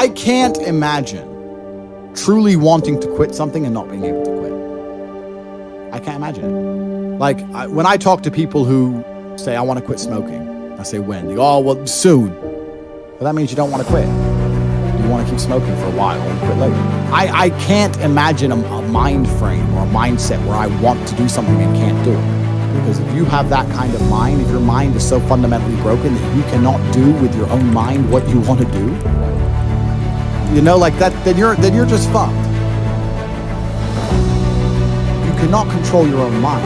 I can't imagine truly wanting to quit something and not being able to quit. I can't imagine it. Like, when I talk to people who say, I want to quit smoking, I say, when? They go, oh, well, soon. Well, that means you don't want to quit. You want to keep smoking for a while and quit later. I can't imagine a mind frame or a mindset where I want to do something and can't do it. Because if you have that kind of mind, if your mind is so fundamentally broken that you cannot do with your own mind what you want to do, you know, like that, then you're just fucked. If you cannot control your own mind,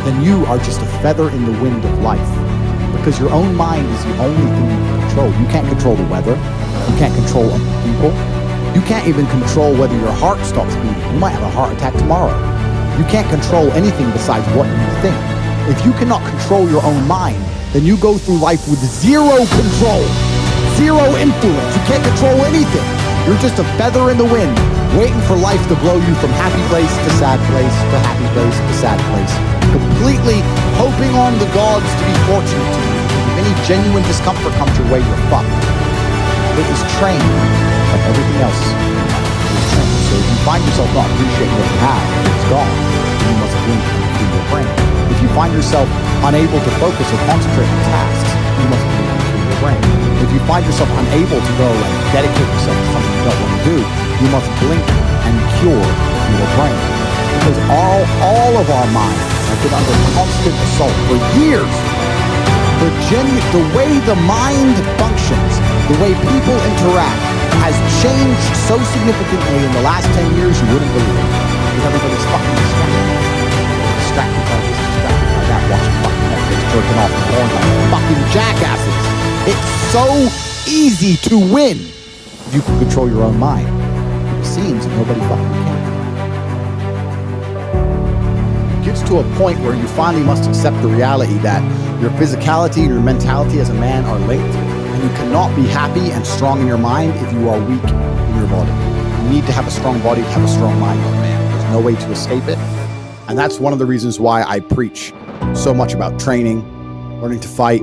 then you are just a feather in the wind of life. Because your own mind is the only thing you can control. You can't control the weather. You can't control other people. You can't even control whether your heart stops beating. You might have a heart attack tomorrow. You can't control anything besides what you think. If you cannot control your own mind, then you go through life with zero control, zero influence. You can't control anything. You're just a feather in the wind, waiting for life to blow you from happy place to sad place to happy place to sad place, completely hoping on the gods to be fortunate to you. If any genuine discomfort comes your way, you're fucked. It is trained, like everything else. It's trained. So if you find yourself not appreciating what you have, it's gone. You must blink through your brain. If you find yourself unable to focus or concentrate on tasks, you must blink through your brain. If you find yourself unable to go and dedicate yourself to something you don't want to do, you must blink and cure your brain. Because all of our minds have been under constant assault for years. The way the mind functions, the way people interact, has changed so significantly in the last 10 years you wouldn't believe it. Because everybody's fucking distracted. Distracted by this, distracted by that, watching fucking Netflix, jerking off and porn like fucking jackasses. It's so easy to win if you can control your own mind. It seems that nobody fucking can. It gets to a point where you finally must accept the reality that your physicality and your mentality as a man are linked, and you cannot be happy and strong in your mind if you are weak in your body. You need to have a strong body to have a strong mind, young man. There's no way to escape it. And that's one of the reasons why I preach so much about training, learning to fight,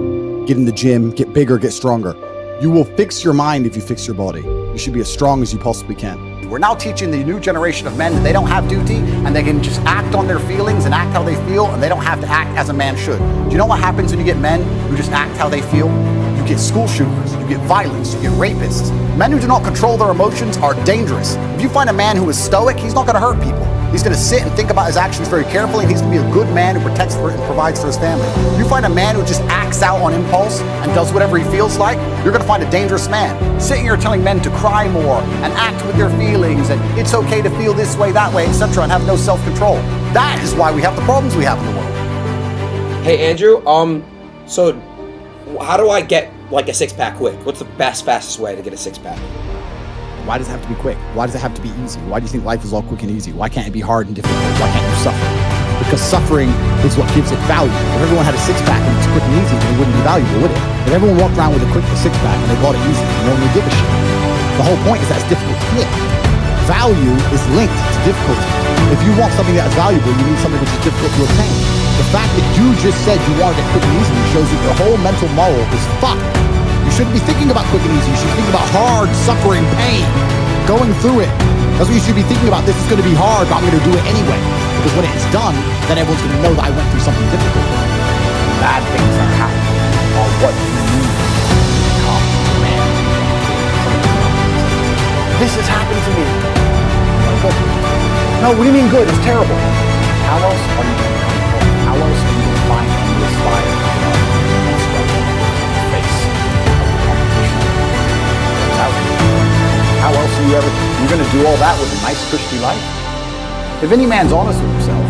get in the gym, get bigger, get stronger. You will fix your mind if you fix your body. You should be as strong as you possibly can. We're now teaching the new generation of men that they don't have duty and they can just act on their feelings and act how they feel, and they don't have to act as a man should. Do you know what happens when you get men who just act how they feel? You get school shooters, you get violence, you get rapists. Men who do not control their emotions are dangerous. If you find a man who is stoic, he's not going to hurt people. He's going to sit and think about his actions very carefully, and he's going to be a good man who protects and provides for his family. If you find a man who just acts out on impulse and does whatever he feels like, you're going to find a dangerous man. Sitting here telling men to cry more and act with their feelings and it's okay to feel this way, that way, etc., and have no self-control. That is why we have the problems we have in the world. Hey, Andrew, so how do I get like a six-pack quick? What's the fastest way to get a six-pack? Why does it have to be quick? Why does it have to be easy? Why do you think life is all quick and easy? Why can't it be hard and difficult? Why can't you suffer? Because suffering is what gives it value. If everyone had a six-pack and it's quick and easy, then it wouldn't be valuable, would it? If everyone walked around with a quick six-pack and they bought it easy, no one would give a shit. The whole point is that it's difficult to get. Value is linked to difficulty. If you want something that is valuable, you need something which is difficult to obtain. The fact that you just said you wanted it quick and easy shows that your whole mental model is fucked. You shouldn't be thinking about quick and easy. You should think about hard, suffering, pain, going through it. That's what you should be thinking about. This is going to be hard, but I'm going to do it anyway. Because when it's done, then everyone's going to know that I went through something difficult. Bad things are happening are what you need to become a man. This has happened to me. No, what do you mean good? It's terrible. How else are you going to come home? How else are you going to find endless fire and struggle in the face of competition? How else are you're going to do all that with a nice, cushy life? If any man's honest with himself,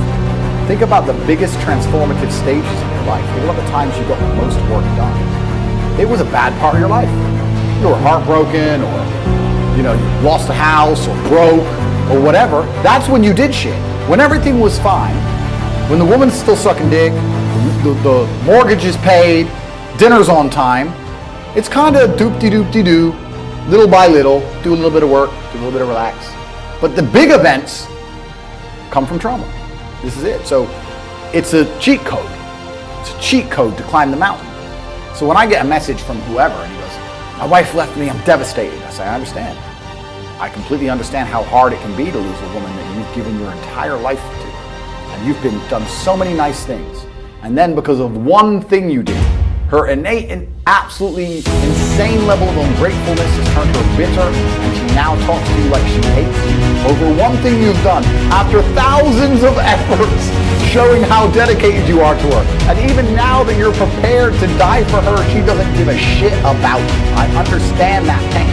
think about the biggest transformative stages in your life. Think about the times you got the most work done. It was a bad part of your life. You were heartbroken, or you lost a house, or broke, or whatever. That's when you did shit. When everything was fine, when the woman's still sucking dick, the mortgage is paid, dinner's on time, it's kind of doop-de-doop-de-doo, little by little, do a little bit of work, do a little bit of relax. But the big events come from trauma. This is it. So it's a cheat code. It's a cheat code to climb the mountain. So when I get a message from whoever and he goes, My wife left me, I'm devastated. I say, I understand. I completely understand how hard it can be to lose a woman that you've given your entire life to. And you've done so many nice things. And then because of one thing you did, her innate and absolutely insane level of ungratefulness has turned her bitter, and she now talks to you like she hates you over one thing you've done after thousands of efforts showing how dedicated you are to her. And even now that you're prepared to die for her, she doesn't give a shit about you. I understand that pain.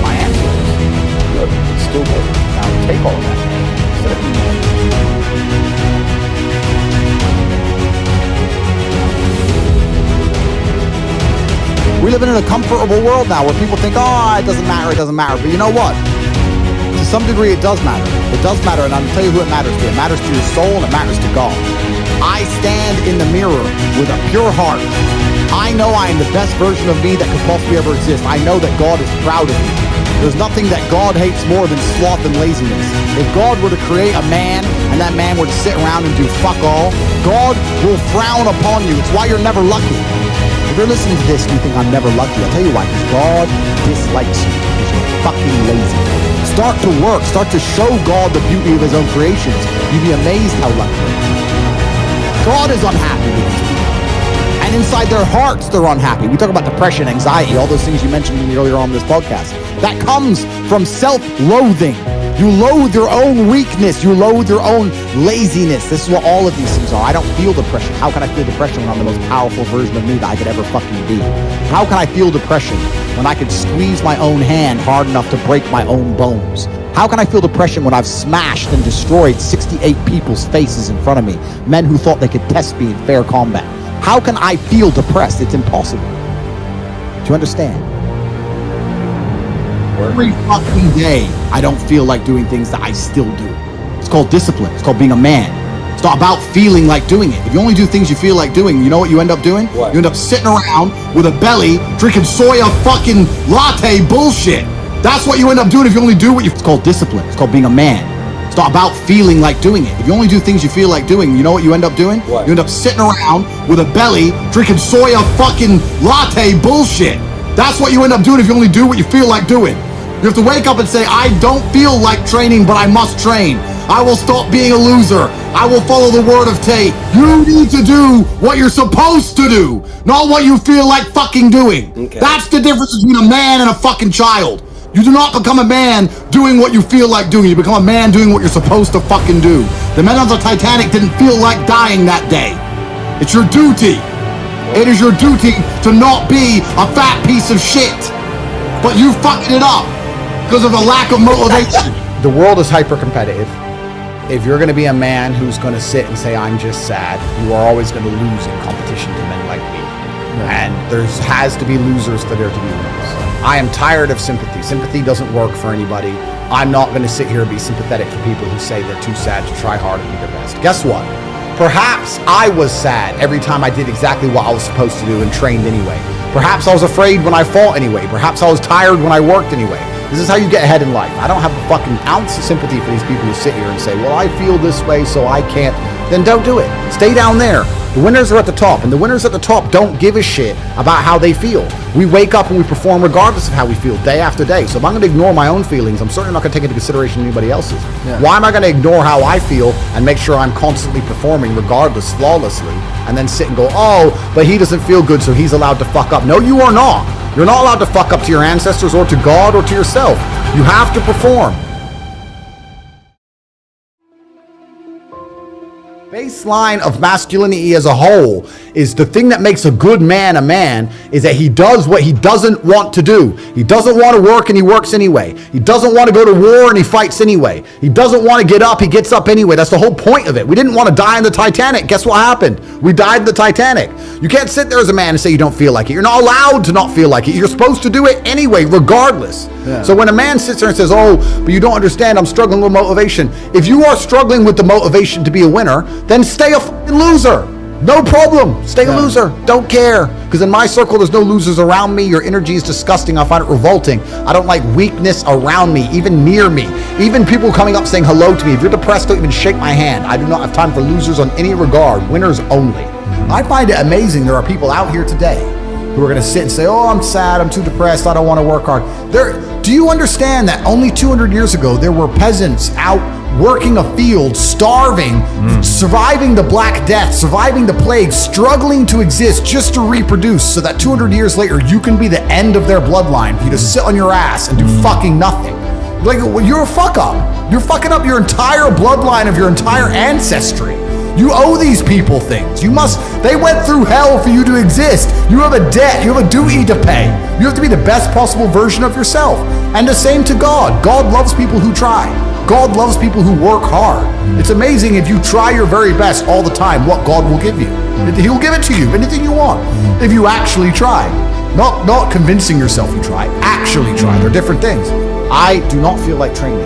My answer is, good, it's still good. Now take all of that pain instead of We live in a comfortable world now where people think, oh, it doesn't matter. But you know what? To some degree, it does matter. It does matter, and I'll tell you who it matters to. It matters to your soul, and it matters to God. I stand in the mirror with a pure heart. I know I am the best version of me that could possibly ever exist. I know that God is proud of me. There's nothing that God hates more than sloth and laziness. If God were to create a man, and that man were to sit around and do fuck all, God will frown upon you. It's why you're never lucky. If you're listening to this and you think I'm never lucky, I'll tell you why. Because God dislikes you because you're fucking lazy. Start to work. Start to show God the beauty of his own creations. You'd be amazed how lucky you are. God is unhappy with these people. And inside their hearts, they're unhappy. We talk about depression, anxiety, all those things you mentioned earlier on this podcast. That comes from self-loathing. You loathe your own weakness. You loathe your own laziness. This is what all of these things are. I don't feel depression. How can I feel depression when I'm the most powerful version of me that I could ever fucking be? How can I feel depression when I could squeeze my own hand hard enough to break my own bones? How can I feel depression when I've smashed and destroyed 68 people's faces in front of me? Men who thought they could test me in fair combat. How can I feel depressed? It's impossible. Do you understand? Every fucking day, I don't feel like doing things that I still do. It's called discipline. It's called being a man. It's not about feeling like doing it. If you only do things you feel like doing, you know what you end up doing? What? You end up sitting around with a belly, drinking soya fucking latte bullshit. That's what you end up doing if you only do what you... It's called discipline. It's called being a man. It's not about feeling like doing it. If you only do things you feel like doing, you know what you end up doing? What? You end up sitting around with a belly, drinking soya fucking latte bullshit. That's what you end up doing if you only do what you feel like doing. You have to wake up and say, I don't feel like training, but I must train. I will stop being a loser. I will follow the word of Tate. You need to do what you're supposed to do, not what you feel like fucking doing. Okay. That's the difference between a man and a fucking child. You do not become a man doing what you feel like doing. You become a man doing what you're supposed to fucking do. The men on the Titanic didn't feel like dying that day. It's your duty. It is your duty to not be a fat piece of shit. But you fucking it up because of a lack of motivation. The world is hyper-competitive. If you're going to be a man who's going to sit and say, I'm just sad, you are always going to lose in competition to men like me. And there has to be losers for there to be winners. I am tired of sympathy. Sympathy doesn't work for anybody. I'm not going to sit here and be sympathetic for people who say they're too sad to try hard and be their best. Guess what? Perhaps I was sad every time I did exactly what I was supposed to do and trained anyway. Perhaps I was afraid when I fought anyway. Perhaps I was tired when I worked anyway. This is how you get ahead in life. I don't have a fucking ounce of sympathy for these people who sit here and say, well, I feel this way, so I can't. Then don't do it. Stay down there. The winners are at the top, and the winners at the top don't give a shit about how they feel. We wake up and we perform regardless of how we feel day after day. So if I'm going to ignore my own feelings, I'm certainly not going to take into consideration anybody else's. Yeah. Why am I going to ignore how I feel and make sure I'm constantly performing regardless, flawlessly, and then sit and go, oh, but he doesn't feel good, so he's allowed to fuck up. No, you are not. You're not allowed to fuck up to your ancestors or to God or to yourself. You have to perform. Baseline of masculinity as a whole is the thing that makes a good man is that he does what he doesn't want to do. He doesn't want to work and he works anyway. He doesn't want to go to war and he fights anyway. He doesn't want to get up, he gets up anyway. That's the whole point of it. We didn't want to die in the Titanic. Guess what happened? We died in the Titanic. You can't sit there as a man and say you don't feel like it. You're not allowed to not feel like it. You're supposed to do it anyway, regardless. Yeah. So when a man sits there and says, oh, but you don't understand, I'm struggling with motivation. If you are struggling with the motivation to be a winner, then stay a fucking loser. No problem. Stay a loser. Don't care. Because in my circle, there's no losers around me. Your energy is disgusting. I find it revolting. I don't like weakness around me, even near me. Even people coming up saying hello to me. If you're depressed, don't even shake my hand. I do not have time for losers on any regard. Winners only. I find it amazing there are people out here today who are going to sit and say, oh, I'm sad, I'm too depressed, I don't want to work hard. Do you understand that only 200 years ago, there were peasants out working a field, starving, surviving the Black Death, surviving the plague, struggling to exist just to reproduce so that 200 years later, you can be the end of their bloodline for you to sit on your ass and do fucking nothing. Like, you're a fuck up. You're fucking up your entire bloodline of your entire ancestry. You owe these people things. They went through hell for you to exist. You have a debt. You have a duty to pay. You have to be the best possible version of yourself. And the same to God. God loves people who try. God loves people who work hard. It's amazing if you try your very best all the time, what God will give you. He'll give it to you, anything you want, if you actually try. Not convincing yourself you try, actually try. They're different things. I do not feel like training,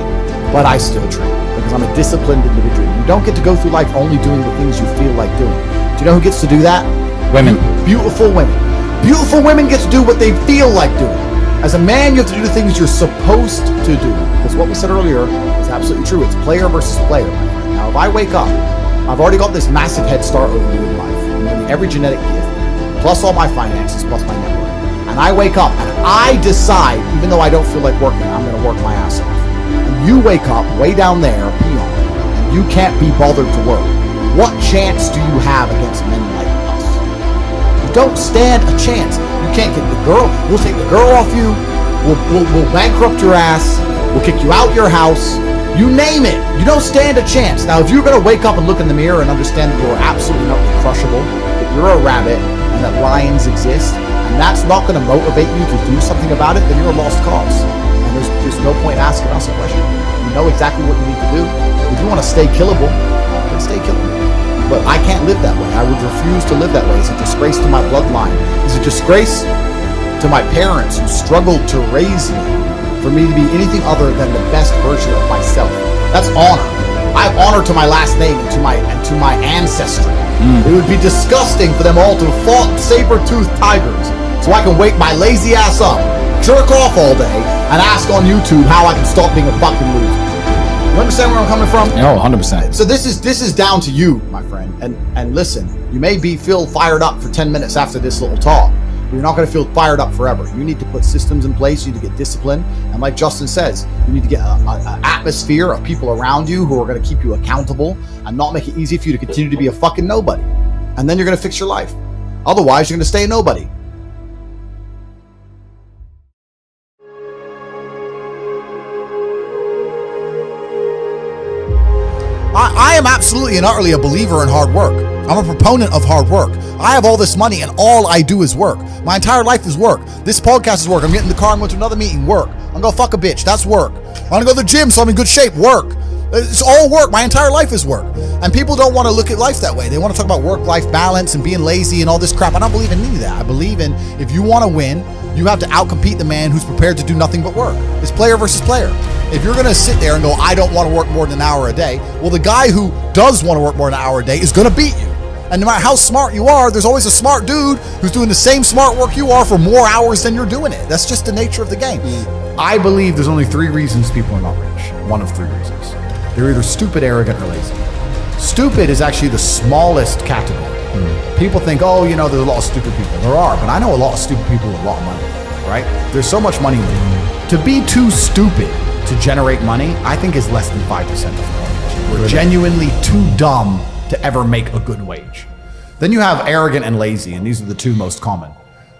but I still train because I'm a disciplined individual. You don't get to go through life only doing the things you feel like doing. Do you know who gets to do that? Women. Beautiful women. Beautiful women get to do what they feel like doing. As a man, you have to do the things you're supposed to do. Because what we said earlier is absolutely true. It's player versus player. Now, if I wake up, I've already got this massive head start over you in life. Maybe every genetic gift, plus all my finances, plus my network. And I wake up and I decide, even though I don't feel like working, I'm going to work my ass off. And you wake up way down there, peon, and you can't be bothered to work. What chance do you have against men like us? You don't stand a chance. You can't get the girl. We'll take the girl off you. We'll bankrupt your ass. We'll kick you out your house. You name it. You don't stand a chance. Now, if you're going to wake up and look in the mirror and understand that you're absolutely not crushable, that you're a rabbit, and that lions exist, and that's not going to motivate you to do something about it, then you're a lost cause. And there's no point asking us a question. You know exactly what you need to do. If you want to stay killable, then stay killable. But I can't live that way. I would refuse to live that way. It's a disgrace to my bloodline. It's a disgrace to my parents who struggled to raise me for me to be anything other than the best version of myself. That's honor. I have honor to my last name and to my ancestry. It would be disgusting for them all to have fought saber-toothed tigers so I can wake my lazy ass up, jerk off all day, and ask on YouTube how I can stop being a fucking loser. You understand where I'm coming from? No, 100%. So this is down to you, my friend. And listen, you may feel fired up for 10 minutes after this little talk. But you're not going to feel fired up forever. You need to put systems in place. You need to get discipline. And like Justin says, you need to get an atmosphere of people around you who are going to keep you accountable and not make it easy for you to continue to be a fucking nobody. And then you're going to fix your life. Otherwise, you're going to stay a nobody. I am absolutely and utterly a believer in hard work. I'm a proponent of hard work. I have all this money and all I do is work. My entire life is work. This podcast is work. I'm getting in the car, I'm going to another meeting, work. I'm going to fuck a bitch, that's work. I'm going to go to the gym so I'm in good shape, work. It's all work. My entire life is work. And people don't want to look at life that way. They want to talk about work-life balance and being lazy and all this crap. I don't believe in any of that. I believe in if you want to win, you have to outcompete the man who's prepared to do nothing but work. It's player versus player. If you're going to sit there and go, I don't want to work more than an hour a day, well, the guy who does want to work more than an hour a day is going to beat you. And no matter how smart you are, there's always a smart dude who's doing the same smart work you are for more hours than you're doing it. That's just the nature of the game. I believe there's only 3 reasons people are not rich. One of 3 reasons. They're either stupid, arrogant, or lazy. Stupid is actually the smallest category. People think, oh, you know, there's a lot of stupid people. There are, but I know a lot of stupid people with a lot of money, right? There's so much money lately. To be too stupid to generate money, I think is less than 5% of the population. We're genuinely too dumb to ever make a good wage. Then you have arrogant and lazy, and these are the 2 most common.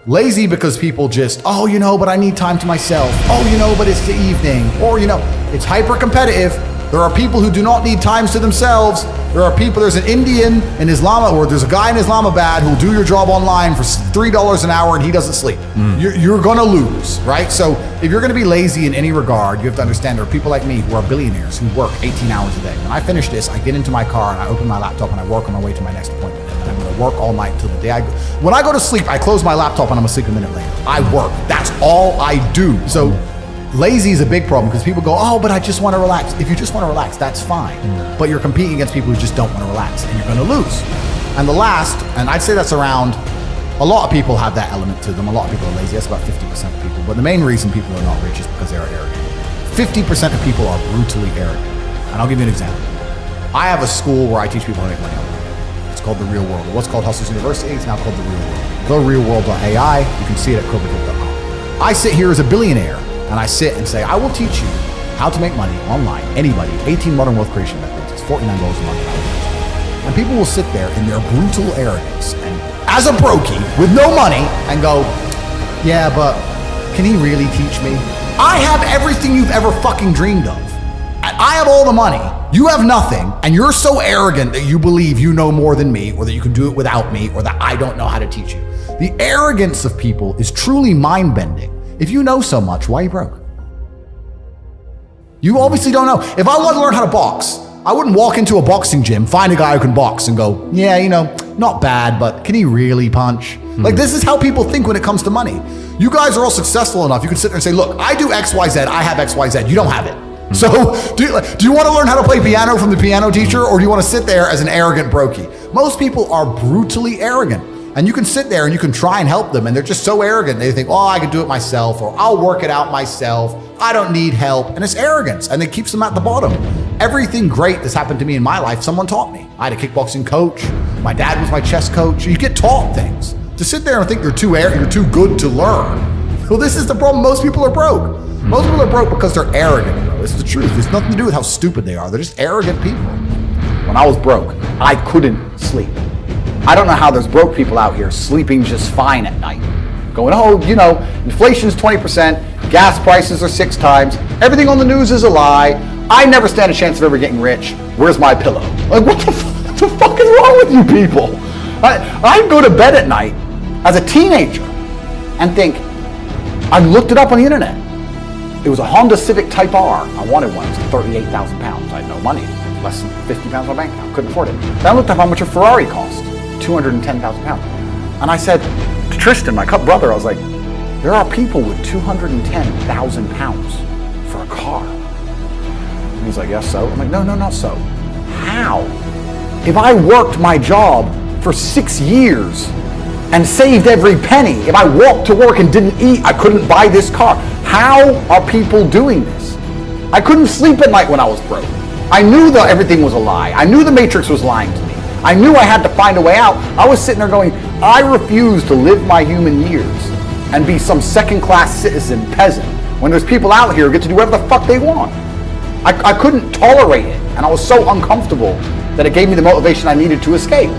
Lazy because people just, oh, you know, but I need time to myself. Oh, you know, but it's the evening. Or, you know, it's hyper competitive. There are people who do not need times to themselves. There's an Indian in Islam, or there's a guy in Islamabad who'll do your job online for $3 an hour and he doesn't sleep. You're gonna lose, right? So if you're gonna be lazy in any regard, you have to understand there are people like me who are billionaires who work 18 hours a day. When I finish this, I get into my car and I open my laptop and I work on my way to my next appointment. And I'm gonna work all night until the day I go. When I go to sleep, I close my laptop and I'm asleep a minute later. I work, that's all I do. So lazy is a big problem because people go, oh, but I just want to relax. If you just want to relax, that's fine. But you're competing against people who just don't want to relax and you're going to lose. And the last, and I'd say that's around, a lot of people have that element to them. A lot of people are lazy. That's about 50% of people. But the main reason people are not rich is because they are arrogant. 50% of people are brutally arrogant. And I'll give you an example. I have a school where I teach people how to make money. It's called The Real World. It was called Hustlers University. It's now called The Real World. TheRealWorld.ai. You can see it at CobraKid.com. I sit here as a billionaire, and I sit and say, I will teach you how to make money online. Anybody. 18 modern wealth creation methods. It's $49 a month. And people will sit there in their brutal arrogance and as a brokey with no money and go, yeah, but can he really teach me? I have everything you've ever fucking dreamed of. I have all the money. You have nothing, and you're so arrogant that you believe you know more than me, or that you can do it without me, or that I don't know how to teach you. The arrogance of people is truly mind-bending. If you know so much, why are you broke? You obviously don't know. If I wanted to learn how to box, I wouldn't walk into a boxing gym, find a guy who can box and go, yeah, you know, not bad, but can he really punch? Like, this is how people think when it comes to money. You guys are all successful enough. You can sit there and say, look, I do X, Y, Z. I have X, Y, Z. You don't have it. So do you want to learn how to play piano from the piano teacher, or do you want to sit there as an arrogant brokey? Most people are brutally arrogant, and you can sit there and you can try and help them, and they're just so arrogant. They think, oh, I can do it myself, or I'll work it out myself. I don't need help. And it's arrogance, and it keeps them at the bottom. Everything great that's happened to me in my life, someone taught me. I had a kickboxing coach. My dad was my chess coach. You get taught things. To sit there and think you're too good to learn. Well, this is the problem. Most people are broke. Most people are broke because they're arrogant, bro. This is the truth. It's nothing to do with how stupid they are. They're just arrogant people. When I was broke, I couldn't sleep. I don't know how there's broke people out here sleeping just fine at night. Going, oh, you know, inflation's 20%, gas prices are 6 times, everything on the news is a lie, I never stand a chance of ever getting rich, where's my pillow? Like, what the fuck is wrong with you people? I go to bed at night as a teenager and think, I looked it up on the internet. It was a Honda Civic Type R. I wanted one. It was 38,000 pounds. I had no money. Less than 50 pounds in my bank account. Couldn't afford it. Then I looked up how much a Ferrari cost. 210,000 pounds. And I said to Tristan, my brother, I was like, there are people with 210,000 pounds for a car. And he's like, yes, so? I'm like, no, not so. How? If I worked my job for 6 years and saved every penny, if I walked to work and didn't eat, I couldn't buy this car. How are people doing this? I couldn't sleep at night when I was broke. I knew that everything was a lie. I knew the Matrix was lying to me. I knew I had to find a way out. I was sitting there going, I refuse to live my human years and be some second-class citizen peasant when there's people out here who get to do whatever the fuck they want. I couldn't tolerate it, and I was so uncomfortable that it gave me the motivation I needed to escape.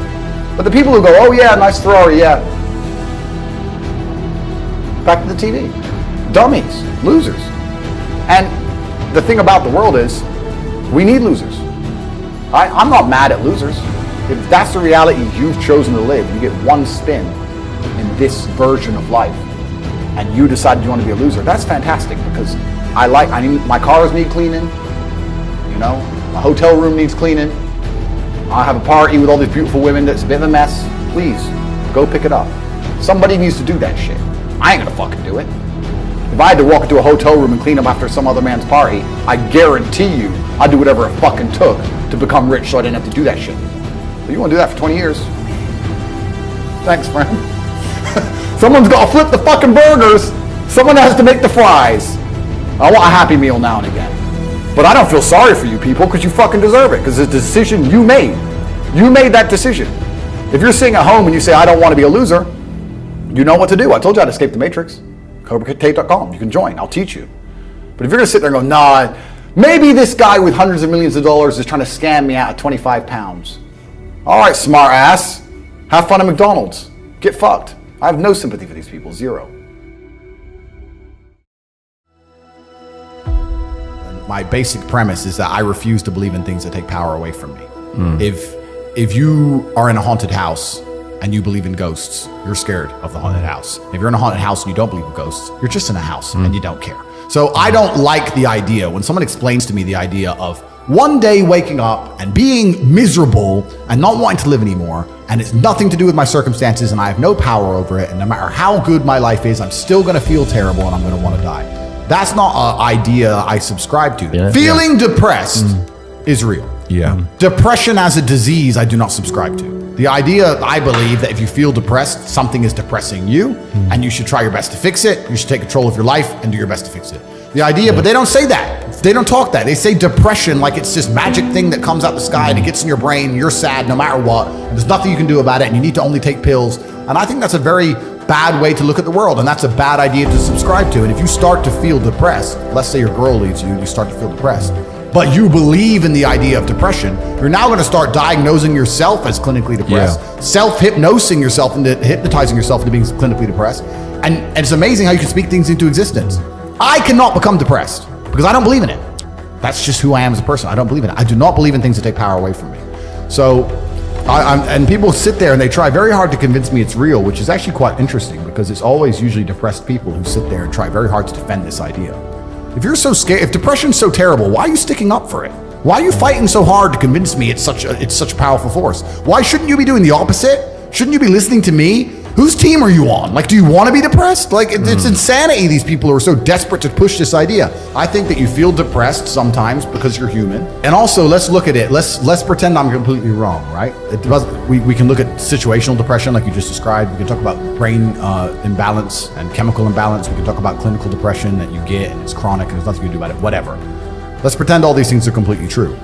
But the people who go, oh yeah, nice Ferrari, yeah. Back to the TV. Dummies, losers. And the thing about the world is, we need losers. I'm not mad at losers. If that's the reality you've chosen to live, you get one spin in this version of life, and you decided you want to be a loser, that's fantastic, because my cars need cleaning, you know, my hotel room needs cleaning, I have a party with all these beautiful women that's a bit of a mess. Please, go pick it up. Somebody needs to do that shit. I ain't gonna fucking do it. If I had to walk into a hotel room and clean up after some other man's party, I guarantee you I'd do whatever it fucking took to become rich so I didn't have to do that shit. But you want to do that for 20 years? Thanks, friend. Someone's got to flip the fucking burgers. Someone has to make the fries. I want a Happy Meal now and again. But I don't feel sorry for you people, because you fucking deserve it, because it's a decision you made. You made that decision. If you're sitting at home and you say, I don't want to be a loser, you know what to do. I told you how to escape the Matrix. CobraKid.com. You can join. I'll teach you. But if you're going to sit there and go, nah, maybe this guy with hundreds of millions of dollars is trying to scam me out of 25 pounds. All right, smart ass. Have fun at McDonald's. Get fucked. I have no sympathy for these people. Zero. My basic premise is that I refuse to believe in things that take power away from me. If you are in a haunted house and you believe in ghosts, you're scared of the haunted house. If you're in a haunted house and you don't believe in ghosts, you're just in a house and you don't care. So I don't like the idea when someone explains to me the idea of one day waking up and being miserable and not wanting to live anymore, and it's nothing to do with my circumstances and I have no power over it, and no matter how good my life is, I'm still going to feel terrible and I'm going to want to die. That's not an idea I subscribe to. Yeah, Feeling depressed is real. Yeah. Depression as a disease, I do not subscribe to. The idea, I believe, that if you feel depressed, something is depressing you, and you should try your best to fix it. You should take control of your life and do your best to fix it. The idea, but they don't say that. They don't talk that. They say depression like it's this magic thing that comes out the sky and it gets in your brain and you're sad no matter what. There's nothing you can do about it and you need to only take pills. And I think that's a very bad way to look at the world, and that's a bad idea to subscribe to. And if you start to feel depressed, let's say your girl leaves you and you start to feel depressed, but you believe in the idea of depression, you're now going to start diagnosing yourself as clinically depressed, self-hypnosing yourself into hypnotizing yourself into being clinically depressed. And it's amazing how you can speak things into existence. I cannot become depressed because I don't believe in it. That's just who I am as a person. I don't believe in it. I do not believe in things that take power away from me. So and people sit there and they try very hard to convince me it's real, which is actually quite interesting because it's always usually depressed people who sit there and try very hard to defend this idea. If you're so scared, if depression's so terrible, why are you sticking up for it? Why are you fighting so hard to convince me it's such a powerful force? Why shouldn't you be doing the opposite? Shouldn't you be listening to me? Whose team are you on? Like, do you want to be depressed? Like, it's insanity. These people who are so desperate to push this idea. I think that you feel depressed sometimes because you're human. And also, let's look at it. Let's pretend I'm completely wrong, right? We can look at situational depression, like you just described. We can talk about brain imbalance and chemical imbalance. We can talk about clinical depression that you get and it's chronic and there's nothing you can do about it. Whatever. Let's pretend all these things are completely true.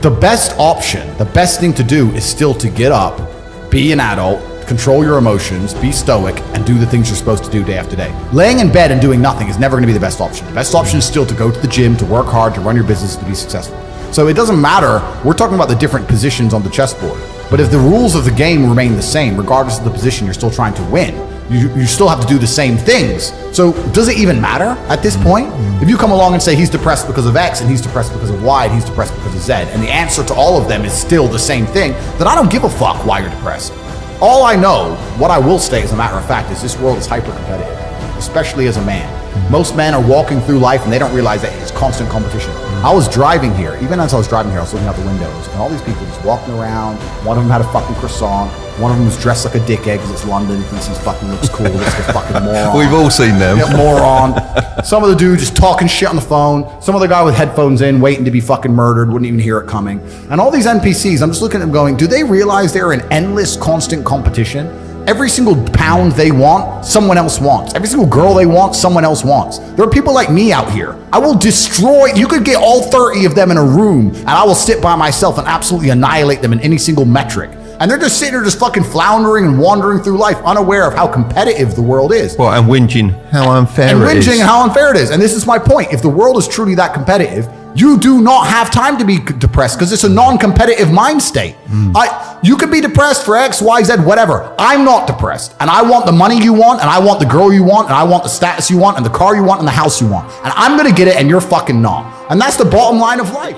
The best option, the best thing to do is still to get up, be an adult, control your emotions, be stoic, and do the things you're supposed to do day after day. Laying in bed and doing nothing is never going to be the best option. The best option is still to go to the gym, to work hard, to run your business, to be successful. So it doesn't matter. We're talking about the different positions on the chessboard. But if the rules of the game remain the same, regardless of the position you're still trying to win, you still have to do the same things. So does it even matter at this point? If you come along and say he's depressed because of X and he's depressed because of Y and he's depressed because of Z, and the answer to all of them is still the same thing, then I don't give a fuck why you're depressed. All I know, what I will state as a matter of fact, is this world is hyper-competitive, especially as a man. Most men are walking through life and they don't realize that it's constant competition. I was driving here, even as I was driving here, I was looking out the windows, and all these people just walking around. One of them had a fucking croissant. One of them was dressed like a dickhead because it's London. He thinks he fucking looks cool. Looks like a fucking moron. We've all seen them. Yeah, moron. Some of the dude just talking shit on the phone. Some other guy with headphones in, waiting to be fucking murdered, wouldn't even hear it coming. And all these NPCs, I'm just looking at them going, do they realize they're in endless, constant competition? Every single pound they want, someone else wants. Every single girl they want, someone else wants. There are people like me out here. I will destroy, you could get all 30 of them in a room and I will sit by myself and absolutely annihilate them in any single metric. And they're just sitting there just fucking floundering and wandering through life unaware of how competitive the world is. Well, and whinging how unfair it is. And whinging how unfair it is. And this is my point. If the world is truly that competitive, you do not have time to be depressed because it's a non-competitive mind state. You could be depressed for X, Y, Z, whatever. I'm not depressed. And I want the money you want, and I want the girl you want, and I want the status you want, and the car you want, and the house you want. And I'm going to get it, and you're fucking not. And that's the bottom line of life.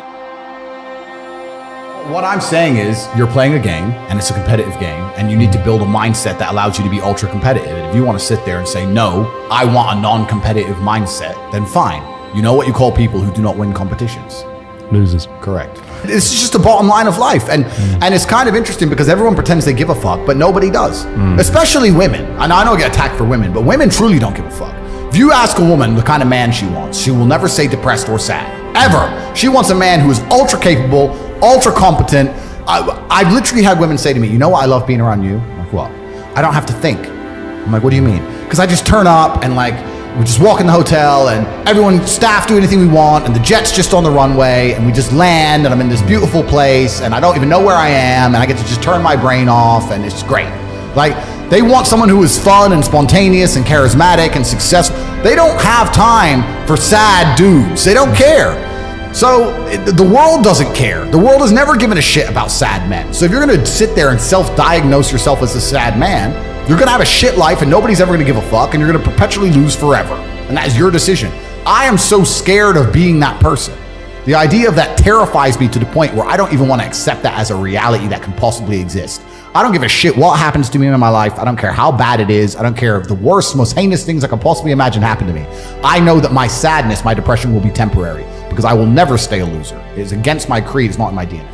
What I'm saying is you're playing a game, and it's a competitive game, and you need to build a mindset that allows you to be ultra competitive. And if you want to sit there and say, no, I want a non-competitive mindset, then fine. You know what you call people who do not win competitions? Losers. Correct. It's just the bottom line of life. And it's kind of interesting because everyone pretends they give a fuck, but nobody does. Especially women. And I know I get attacked for women, but women truly don't give a fuck. If you ask a woman the kind of man she wants, she will never say depressed or sad. Ever. She wants a man who is ultra capable, ultra competent. I've literally had women say to me, you know what I love being around you? I'm like, what? I don't have to think. I'm like, what do you mean? Because I just turn up and like, we just walk in the hotel and everyone, staff do anything we want and the jet's just on the runway and we just land and I'm in this beautiful place and I don't even know where I am and I get to just turn my brain off and it's great. Like, they want someone who is fun and spontaneous and charismatic and successful. They don't have time for sad dudes. They don't care. So the world doesn't care. The world has never given a shit about sad men. So if you're going to sit there and self-diagnose yourself as a sad man, you're going to have a shit life and nobody's ever going to give a fuck and you're going to perpetually lose forever. And that is your decision. I am so scared of being that person. The idea of that terrifies me to the point where I don't even want to accept that as a reality that can possibly exist. I don't give a shit what happens to me in my life. I don't care how bad it is. I don't care if the worst, most heinous things I can possibly imagine happen to me. I know that my sadness, my depression will be temporary because I will never stay a loser. It is against my creed. It's not in my DNA.